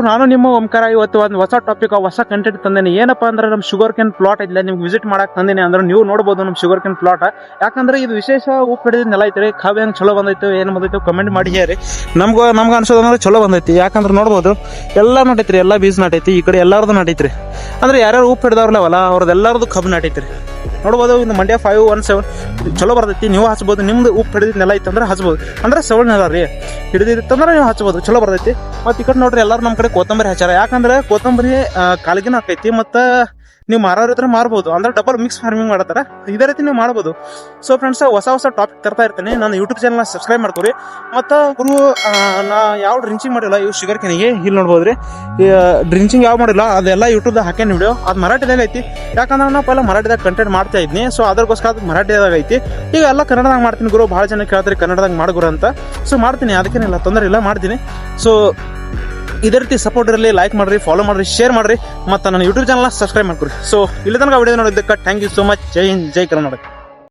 ನಾನು ನಿಮ್ಮ ಓಂಕಾರ ಇವತ್ತು ಒಂದು ಹೊಸ ಟಾಪಿಕ್ ಹೊಸ ಕಂಟೆಂಟ್ ತಂದೇನೆ. ಏನಪ್ಪಾ ಅಂದ್ರೆ ನಮ್ಮ ಶುಗರ್ ಕೇನ್ ಪ್ಲಾಟ್ ಐತಿಲ್ಲ, ನಿಮ್ಗೆ ವಿಸಿಟ್ ಮಾಡಕ್ ತಂದೇನೆ. ಅಂದ್ರೆ ನೀವು ನೋಡ್ಬೋದು ನಮ್ಮ ಶುಗರ್ ಕೇನ್ ಪ್ಲಾಟ್. ಯಾಕಂದ್ರೆ ಇದು ವಿಶೇಷ ಉಪ್ಪು ಹಿಡಿದ ನೆಲ ಐತ್ರಿ. ಕಾವ್ಯ ಹೆಂಗ್ ಚಲೋ ಬಂದೈತೆ ಏನು ಬಂದೈತೆ ಕಮೆಂಟ್ ಮಾಡಿ ಹೇಳಿ. ನಮ್ಗೆ ಅನ್ಸೋದಂದ್ರೆ ಚಲೋ ಬಂದೈತಿ. ಯಾಕಂದ್ರೆ ನೋಡ್ಬೋದು ಎಲ್ಲ ನಟೈತ್ರಿ, ಎಲ್ಲ ಬೀಜ ನಟೈತಿ. ಈ ಕಡೆ ಎಲ್ಲಾರ್ದು ನಟೈತ್ರಿ. ಅಂದ್ರೆ ಯಾರ್ಯಾರು ಉಪ್ಪು ಹಿಡ್ದವ್ರಲ್ಲವಲ್ಲ ಅವ್ರದ್ದೆಲ್ಲರದು ಕಬ್ಬು ನಟೈತ್ರಿ. ನೋಡ್ಬೋದು ಇದು ಮಂಡ್ಯ 517 ಚಲೋ ಬರ್ತೈತಿ. ನೀವು ಹಚ್ಬೋದು. ನಿಮ್ದು ಉಪ್ಪು ಹಿಡಿದ ನೆಲ ಐತಂದ್ರೆ ಹಚ್ಬೋದು. ಅಂದ್ರೆ 7 ನೆಲ ರೀ ಹಿಡಿದಿತ್ತಂದ್ರೆ ನೀವು ಹಚ್ಬೋದು, ಚಲೋ ಬರ್ತೈತಿ. ಮತ್ತು ಈ ಕಡೆ ನೋಡ್ರಿ ಎಲ್ಲರೂ ನಮ್ಮ ಕಡೆ ಕೊತ್ತಂಬರಿ ಹಚ್ಚಾರ. ಯಾಕಂದ್ರೆ ಕೊತ್ತಂಬರಿ ಕಾಲಿಗಿನ ಆಕೈತಿ. ಮತ್ತು ನೀವು ಮಾರೋರ ಹತ್ರ ಮಾರ್ಬೋದು. ಅಂದ್ರೆ ಡಬಲ್ ಮಿಕ್ಸ್ ಫಾರ್ಮಿಂಗ್ ಮಾಡತ್ತಾರ. ಇದೇ ರೀತಿ ನೀವು ಮಾಡ್ಬೋದು. ಸೊ ಫ್ರೆಂಡ್ಸ್, ಹೊಸ ಟಾಪಿಕ್ ತರ್ತಾ ಇರ್ತೀನಿ. ನಾನು ಯೂಟ್ಯೂಬ್ ಚಾನಲ್ನ ಸಬ್ಸ್ಕ್ರೈಬ್ ಮಾಡ್ಕೊರಿ. ಮತ್ತು ಗುರು ನಾ ಯಾವ ಡ್ರಿಂಚಿಂಗ್ ಮಾಡಿಲ್ಲ ಇವು ಶುಗರ್ ಕೆನಿಗೆ. ಇಲ್ಲಿ ನೋಡ್ಬೋದು ರೀ, ಡ್ರಿಂಚಿಂಗ್ ಯಾವ ಮಾಡಿಲ್ಲ ಅದೆಲ್ಲ ಯೂಟ್ಯೂಬ್ದಾಗ ಹಾಕೇನು ವಿಡಿಯೋ. ಅದು ಮರಾಠಿದಾಗ ಐತಿ. ಯಾಕಂದ್ರೆ ನಾವು ಪಲ್ಲ ಮರಾಠಿದಾಗ ಕಂಟೆಂಟ್ ಮಾಡ್ತಾ ಇದ್ನಿ. ಸೊ ಅದಕ್ಕೋಸ್ಕರ ಅದು ಮರಾಠಿದಾಗ ಐತಿ. ಈಗ ಎಲ್ಲ ಕನ್ನಡದಾಗ ಮಾಡ್ತೀನಿ ಗುರು. ಭಾಳ ಜನ ಕೇಳ್ತಾರೆ ಕನ್ನಡದಾಗ ಮಾಡುಗುರು ಅಂತ. ಸೊ ಮಾಡ್ತೀನಿ, ಅದಕ್ಕೇನಿಲ್ಲ, ತೊಂದರೆ ಇಲ್ಲ, ಮಾಡ್ತೀನಿ. ಸೊ ಇದೇ ರೀತಿ ಸಪೋರ್ಟ್ ಇರಲಿ. ಲೈಕ್ ಮಾಡ್ರಿ, ಫಾಲೋ ಮಾಡ್ರಿ, ಶೇರ್ ಮಾಡ್ರಿ. ಮತ್ತು ನನ್ನ ಯೂಟ್ಯೂಬ್ ಚಾನಲ್ನ ಸಬ್ಸ್ಕ್ರೈಬ್ ಮಾಡ್ಕೊರಿ. ಸೊ ಇಲ್ಲಿ ತನಕ ವಿಡಿಯೋ ನೋಡಿದ್ದಕ್ಕೆ thank you so much. Jai Hind, Jai Karnataka.